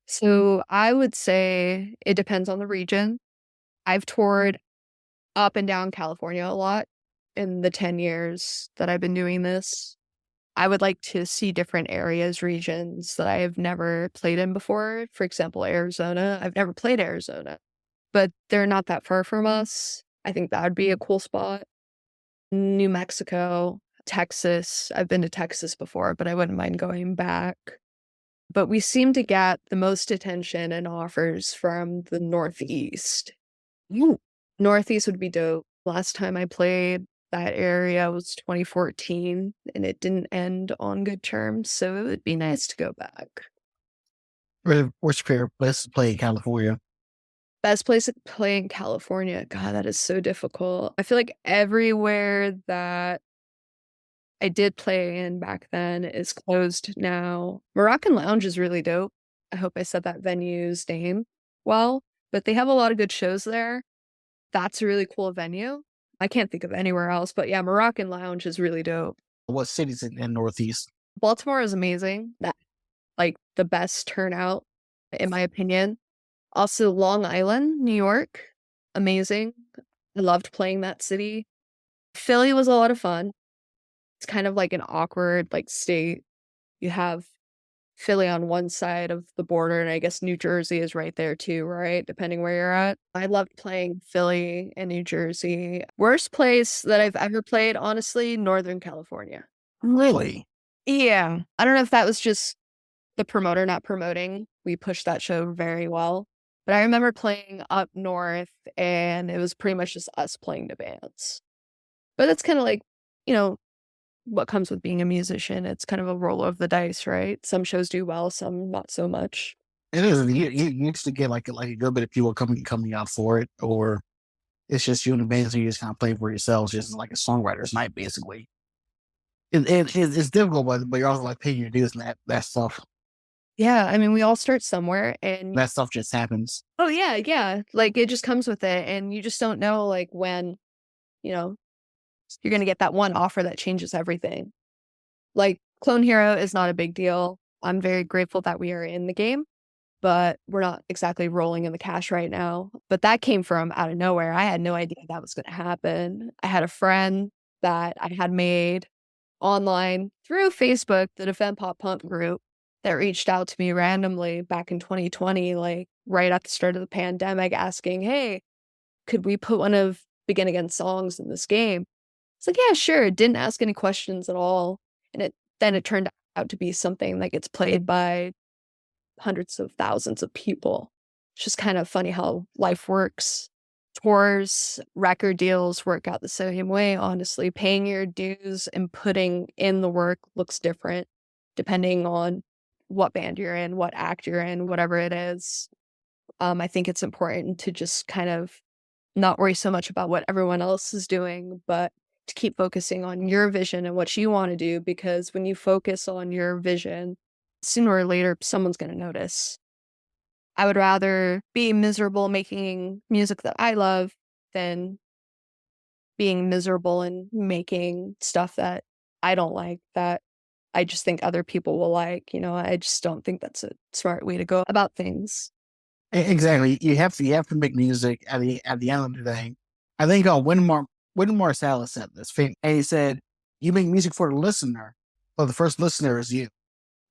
So I would say it depends on the region. I've toured up and down California a lot in the 10 years that I've been doing this. I would like to see different areas, regions that I have never played in before. For example, Arizona. I've never played Arizona, but they're not that far from us. I think that would be a cool spot. New Mexico, Texas. I've been to Texas before, but I wouldn't mind going back. But we seem to get the most attention and offers from the Northeast. Northeast would be dope. Last time I played that area was 2014, and it didn't end on good terms, so it would be nice to go back. What's your favorite place to play in California? Best place to play in California? God, that is so difficult. I feel like everywhere that I did play in back then is closed now. Moroccan Lounge is really dope. I hope I said that venue's name well, but they have a lot of good shows there. That's a really cool venue. I can't think of anywhere else, but yeah, Moroccan Lounge is really dope. What cities in Northeast? Baltimore is amazing. That like the best turnout, in my opinion. Also, Long Island, New York, amazing. I loved playing that city. Philly was a lot of fun. It's kind of like an awkward like state. You have Philly on one side of the border, and I guess New Jersey is right there too, right? Depending where you're at. I loved playing Philly and New Jersey. Worst place that I've ever played, honestly, Northern California. Really? Yeah. I don't know if that was just the promoter not promoting. We pushed that show very well. But I remember playing up north, and it was pretty much just us playing the bands. But it's kind of like, you know, what comes with being a musician. It's kind of a roll of the dice, right? Some shows do well, some not so much. It is. You used to get like a good bit of people coming out for it, or it's just you and the bands, and you just kind of play for yourselves, just like a songwriter's night, basically. it's difficult, but you're also like paying your dues, and that stuff Yeah, I mean, we all start somewhere, and that stuff just happens. oh yeah, like it just comes with it, and you just don't know like when, you know, you're gonna get that one offer that changes everything. Like Clone Hero is not a big deal. I'm very grateful that we are in the game, but we're not exactly rolling in the cash right now. But that came from out of nowhere. I had no idea that was going to happen. I had a friend that I had made online through Facebook, the Defend Pop Punk group, that reached out to me randomly back in 2020, like right at the start of the pandemic, asking, hey, could we put one of Begin Again songs in this game? It's like, yeah, sure. Didn't ask any questions at all. And it turned out to be something that gets played by hundreds of thousands of people. It's just kind of funny how life works. Tours, record deals work out the same way, honestly. Paying your dues and putting in the work looks different depending on what band you're in, what act you're in, whatever it is. I think it's important to just kind of not worry so much about what everyone else is doing, but to keep focusing on your vision and what you want to do, because when you focus on your vision, sooner or later, someone's going to notice. I would rather be miserable making music that I love than being miserable and making stuff that I don't like, that I just think other people will like. I just don't think that's a smart way to go about things. Exactly. You have to make music at the end of the day. I think Wynton Marsalis said this, and he said, "You make music for the listener, but the first listener is you.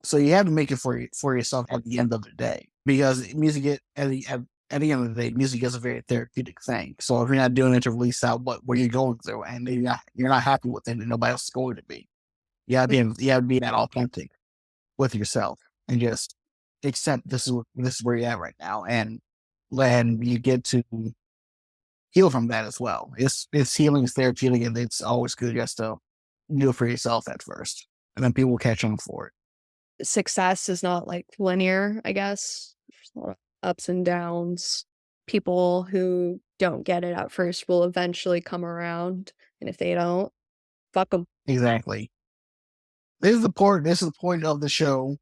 So you have to make it for yourself at the end of the day, because at the end of the day, music is a very therapeutic thing. So if you're not doing it to release out what you're going through, and you're not happy with it, and nobody else is going to be, you have to be that authentic with yourself and just accept this is where you're at right now, and then you get to heal from that as well. It's healing, it's therapeutic, and it's always good just to do it for yourself at first, and then people will catch on for it. Success is not like linear, I guess. There's a lot of ups and downs. People who don't get it at first will eventually come around, and if they don't, fuck them. Exactly. This is the point of the show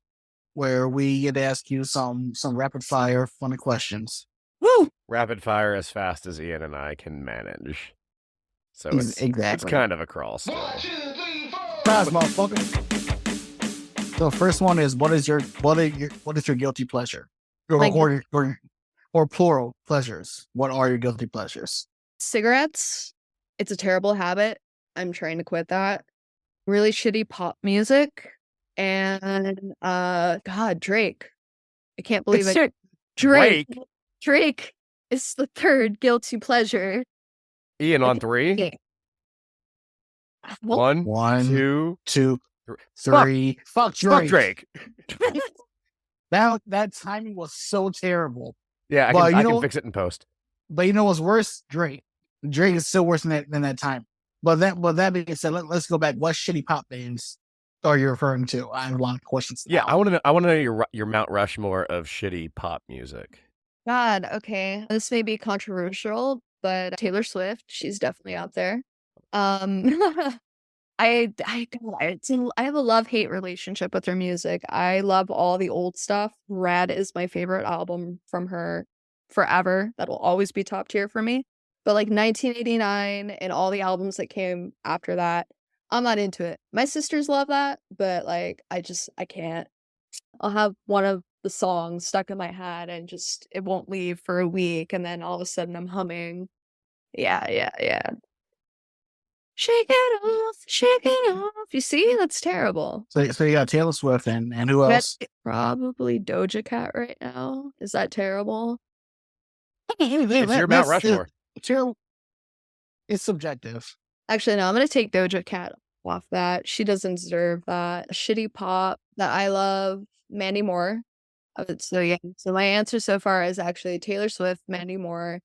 where we get to ask you some rapid fire funny questions. Woo! Rapid fire as fast as Ian and I can manage. So it's Exactly. kind of a crawl still. 1, 2, 3, 4. Pass, motherfucker. So the first one is what is your guilty pleasure? Like- Or plural pleasures. What are your guilty pleasures? Cigarettes. It's a terrible habit. I'm trying to quit that. Really shitty pop music. And God, Drake. I can't believe it. Drake. Drake is the third guilty pleasure. Ian on 3. Yeah. Well, 1, One, 2, 2, Fuck. 3. Fuck fuck Drake. Drake. That timing was so terrible. Yeah, Well, I you can know- fix it in post. But you know what's worse? Drake. Drake is still worse than that time. But that being said, let's go back. What shitty pop bands are you referring to? I have a lot of questions. Yeah, now. I want to know your Mount Rushmore of shitty pop music. God, okay. This may be controversial, but Taylor Swift, she's definitely out there. I have a love-hate relationship with her music. I love all the old stuff. Rad is my favorite album from her forever. That'll always be top tier for me. But like 1989 and all the albums that came after that, I'm not into it. My sisters love that, but like I can't. I'll have one of the songs stuck in my head and just it won't leave for a week, and then all of a sudden I'm humming. Yeah. Shake it off, shake it off. You see, that's terrible. So you got Taylor Swift and who else? That's probably Doja Cat right now. Is that terrible? It's your Mount Rushmore. Terrible. It's subjective. Actually, no, I'm gonna take Doja Cat off that. She doesn't deserve that. Shitty pop that I love, Mandy Moore. So yeah, so my answer so far is actually Taylor Swift, Mandy Moore.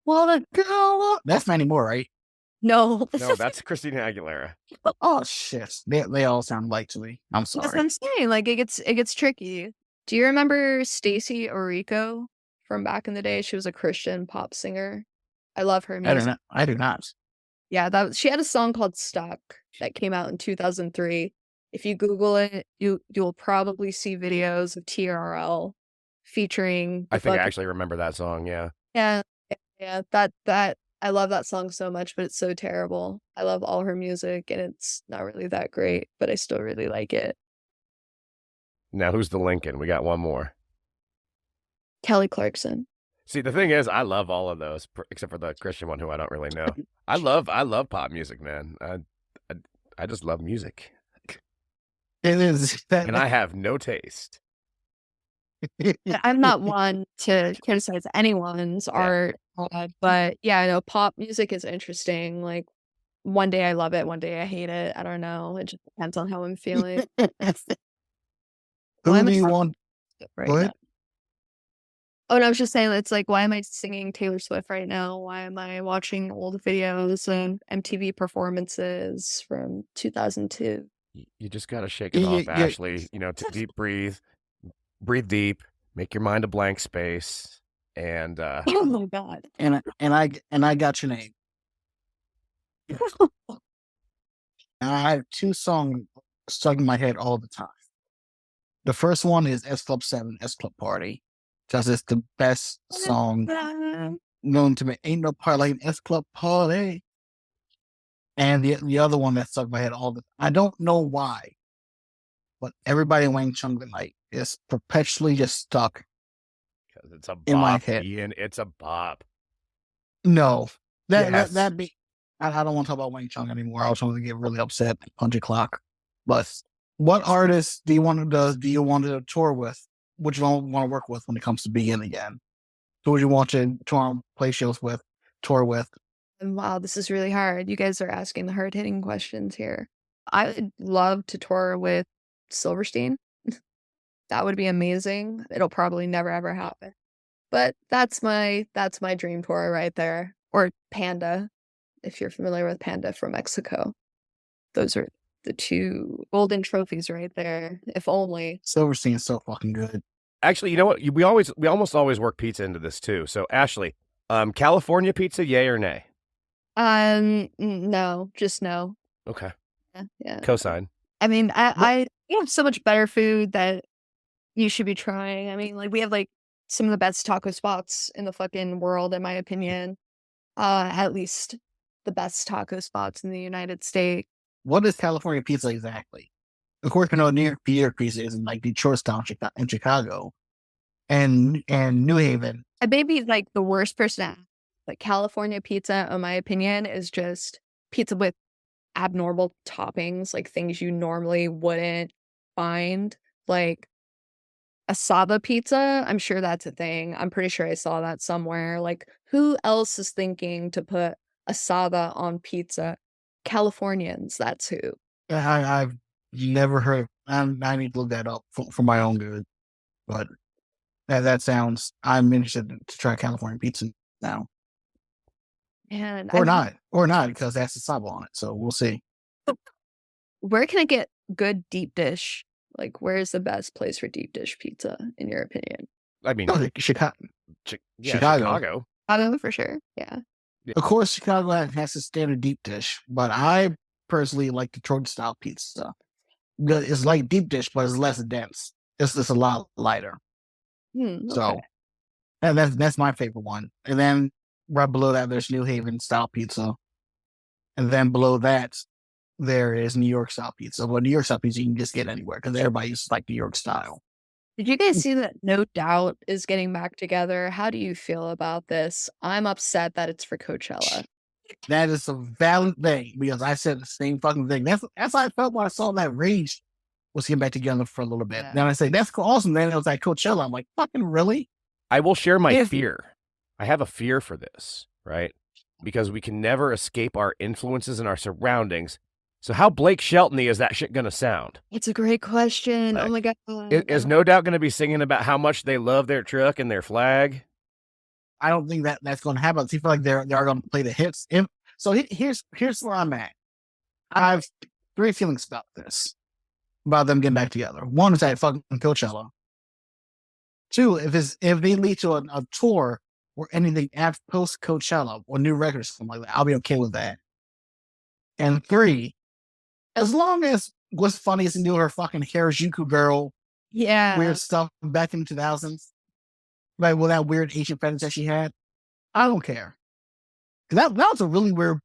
Well, the girl. That's Mandy Moore, right? No, No, that's Christina Aguilera. Oh shit. They all sound like to me. I'm that's what sorry. I'm saying. Like it gets tricky. Do you remember Stacey Orico from back in the day? She was a Christian pop singer. I love her music. I do not. Yeah, she had a song called Stuck that came out in 2003. If you Google it, you'll probably see videos of TRL featuring I the think I fucking actually remember that song. Yeah. yeah, yeah, that I love that song so much, but it's so terrible. I love all her music and it's not really that great, but I still really like it. Now who's the Lincoln? We got one more. Kelly Clarkson. See, the thing is, I love all of those except for the Christian one, who I don't really know. I love pop music, man. I just love music, It is that, and I have no taste. And I'm not one to criticize anyone's art, but yeah, I know pop music is interesting. Like one day I love it, one day I hate it. I don't know. It just depends on how I'm feeling. Why Who am do I you singing want? right Go now? ahead. Oh, and I was just saying, it's like, why am I singing Taylor Swift right now? Why am I watching old videos and MTV performances from 2002? You just gotta shake it Yeah, off, yeah. Ashley. You know, deep breathe deep, make your mind a blank space, and Oh my God. And I got your name. I have two songs stuck in my head all the time. The first one is S Club 7, S Club Party. Because it's the best song known to me. Ain't no party like an S Club Party. And the other one that stuck in my head all the time. I don't know why, but everybody in Wang Chung tonight is perpetually just stuck because it's a in my bop, head. Ian. It's a bop. No. Yes. That be I don't want to talk about Wang Chung anymore. I was going to get really upset and punch a clock. But what artists do you want to tour with? Which one want to work with when it comes to Begin again? Who would you want to play shows with, tour with? Wow, this is really hard. You guys are asking the hard-hitting questions here. I would love to tour with Silverstein. That would be amazing. It'll probably never ever happen. But that's my dream tour right there. Or Panda, if you're familiar with Panda from Mexico. Those are the two golden trophies right there. If only. Silverstein's so fucking good. Actually, you know what? We almost always work pizza into this too. So Ashley, California pizza, yay or nay? No, just no. Okay. Yeah. Cosign. I mean, we have so much better food that you should be trying. I mean, like we have like some of the best taco spots in the fucking world, in my opinion. At least the best taco spots in the United States. What is California pizza exactly? Of course, you know, New York pizza is in like Detroit style in Chicago, and New Haven. I may be like the worst person to ask, but California pizza, in my opinion, is just pizza with abnormal toppings, like things you normally wouldn't find, like asada pizza. I'm sure that's a thing. I'm pretty sure I saw that somewhere. Like, who else is thinking to put asada on pizza? Californians, that's who. I've never heard. I need to look that up for my own good. But that sounds. I'm interested to try California pizza now, And or not, because that's the sub on it. So we'll see. where can I get good deep dish? Like, where's the best place for deep dish pizza, in your opinion? I mean, Chicago. Chicago. Chicago for sure. Yeah. Of course, Chicago has a standard deep dish, but I personally like Detroit style pizza. It's like deep dish, but it's less dense. It's just a lot lighter. So, Okay. and that's my favorite one. And then right below that, there's New Haven style pizza, and then below that, there is New York style pizza. Well, New York style pizza you can just get anywhere because everybody uses like New York style. Did you guys see that No Doubt is getting back together? How do you feel about this? I'm upset that it's for Coachella. That is a valid thing because I said the same fucking thing. That's how I felt when I saw that Rage was getting back together for a little bit. Yeah. Then I say that's awesome. Then it was like Coachella. I'm like, fucking really? I will share my If- fear. I have a fear for this, right? Because we can never escape our influences and our surroundings. So how Blake Shelton-y is that shit gonna sound? It's a great question. Oh my God. Is No Doubt gonna be singing about how much they love their truck and their flag? I don't think that's going to happen. I feel like they're going to play the hits. Here's where I'm at. I have three feelings about this, about them getting back together. One is that fucking Coachella. Two, if they lead to a tour or anything after post Coachella or new records, something like that, I'll be okay with that. And 3, as long as what's funny is to do her fucking Harajuku girl Yeah. weird stuff back in the 2000s, like with that weird Asian fetish that she had, I don't care. 'Cause that was a really weird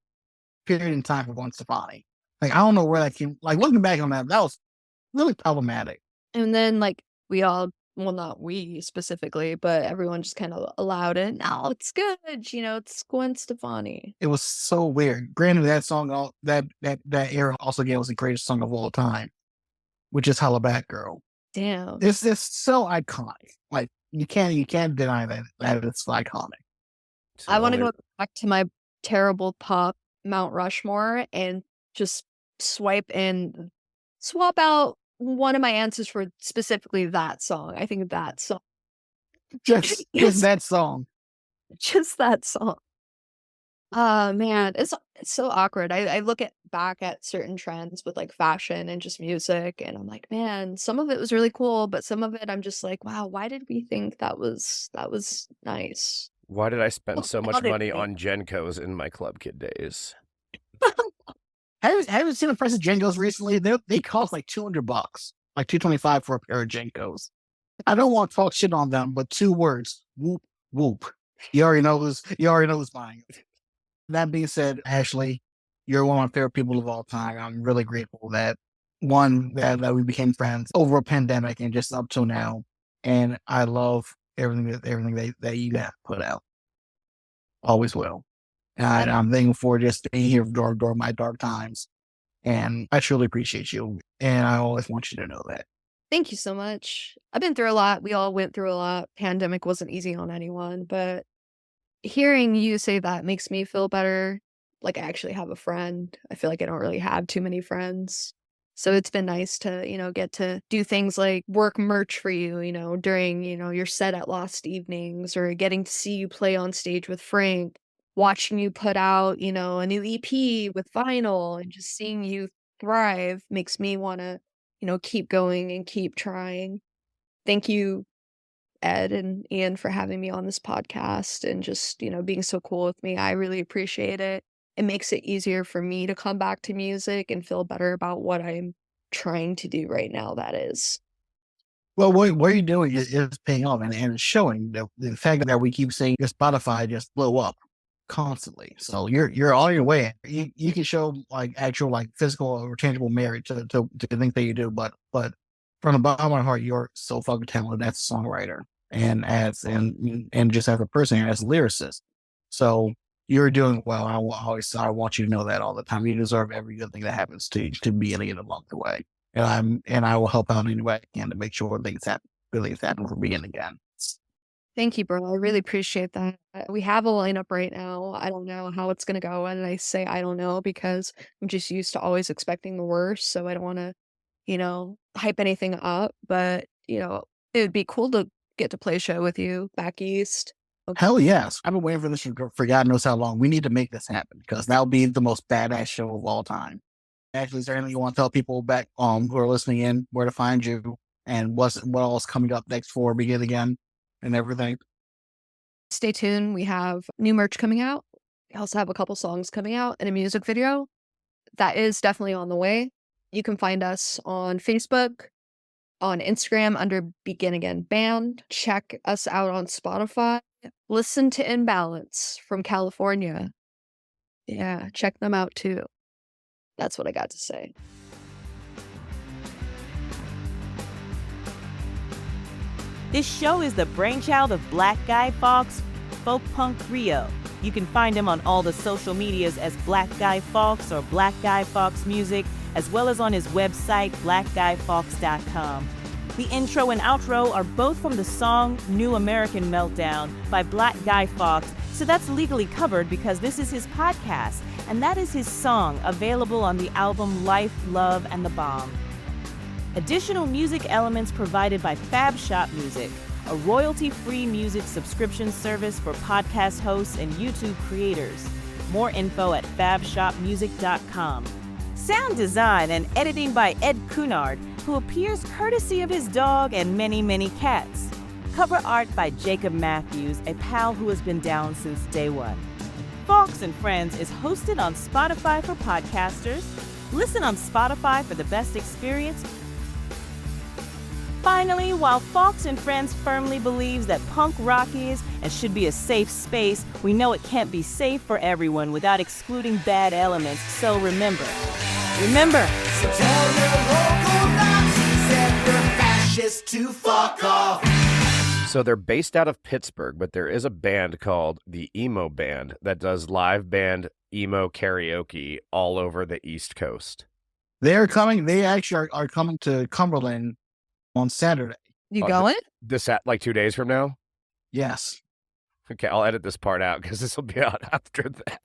period in time for Gwen Stefani. Like, I don't know where that came. Like, looking back on that was really problematic. And then, like, we all, well, not we specifically, but everyone just kind of allowed it. No, it's good. It's Gwen Stefani. It was so weird. Granted, that song, that era also gave us the greatest song of all time, which is "Holla Back Girl." Damn. It's just so iconic. Like, you can't deny that it's iconic. It's I want to only- go back to my terrible pop Mount Rushmore and just swap out one of my answers for specifically that song. I think that song, Just Yes. that song. just that song. Man, it's so awkward. I look back at certain trends with like fashion and just music, and I'm like, man, some of it was really cool, but some of it I'm just like, wow, why did we think that was nice? Why did I spend so much How did money we- on Genkos in my club kid days? Have you seen the price of Jenkos recently? They cost like $200, like $225 for a pair of Jenkos. I don't want to talk shit on them, but 2 words: whoop whoop. You already know who's buying it. That being said, Ashley, you're one of my favorite people of all time. I'm really grateful that we became friends over a pandemic and just up till now. And I love everything that you have put out. Always will. And I'm thankful for just being here during my dark times. And I truly appreciate you. And I always want you to know that. Thank you so much. I've been through a lot. We all went through a lot. Pandemic wasn't easy on anyone, but hearing you say that makes me feel better. Like I actually have a friend. I feel like I don't really have too many friends. So it's been nice to, get to do things like work merch for you, during, your set at Lost Evenings, or getting to see you play on stage with Frank, watching you put out, a new EP with vinyl, and just seeing you thrive makes me want to, keep going and keep trying. Thank you, Ed and Ian, for having me on this podcast and just, being so cool with me. I really appreciate it. It makes it easier for me to come back to music and feel better about what I'm trying to do right now, that is. Well, what you're doing is paying off, and it's showing the fact that we keep saying your Spotify just blow up constantly. So you're on your way. You can show like actual like physical or tangible merit to the things that you do, but from the bottom of my heart, you're so fucking talented as a songwriter and just as a person, as a lyricist. So you're doing well. I want you to know that all the time. You deserve every good thing that happens to you, to be any along the way. And I will help out any way I can to make sure things happen for me and again. Thank you, bro. I really appreciate that. We have a lineup right now. I don't know how it's going to go. And I say I don't know because I'm just used to always expecting the worst. So I don't want to, hype anything up. But, it would be cool to get to play a show with you back east. Hell yes. I've been waiting for this for God knows how long. We need to make this happen because that'll be the most badass show of all time. Actually, is there anything you want to tell people back who are listening in where to find you and what all is coming up next for Begin Again and everything? Stay tuned. We have new merch coming out. We also have a couple songs coming out and a music video. That is definitely on the way. You can find us on Facebook, on Instagram under Begin Again Band. Check us out on Spotify. Listen to Imbalance from California. Yeah, check them out too. That's what I got to say. This show is the brainchild of Black Guy Fawkes, folk punk Rio. You can find him on all the social medias as Black Guy Fawkes or Black Guy Fawkes Music, as well as on his website, blackguyfawkes.com. The intro and outro are both from the song New American Meltdown by Black Guy Fawkes, so that's legally covered because this is his podcast, and that is his song, available on the album Life, Love, and the Bomb. Additional music elements provided by Fab Shop Music, a royalty-free music subscription service for podcast hosts and YouTube creators. More info at fabshopmusic.com. Sound design and editing by Ed Cunard, who appears courtesy of his dog and many, many cats. Cover art by Jacob Matthews, a pal who has been down since day one. Fawkes and Friends is hosted on Spotify for podcasters. Listen on Spotify for the best experience. Finally, while Fawkes and Friends firmly believes that punk rock is and should be a safe space, we know it can't be safe for everyone without excluding bad elements. So remember. So tell your local Nazis and your fascists to fuck off. So they're based out of Pittsburgh, but there is a band called the Emo Band that does live band emo karaoke all over the East Coast. They're coming. They actually are coming to Cumberland on Saturday. You Oh, going? This at like 2 days from now? Yes. Okay, I'll edit this part out because this will be out after that.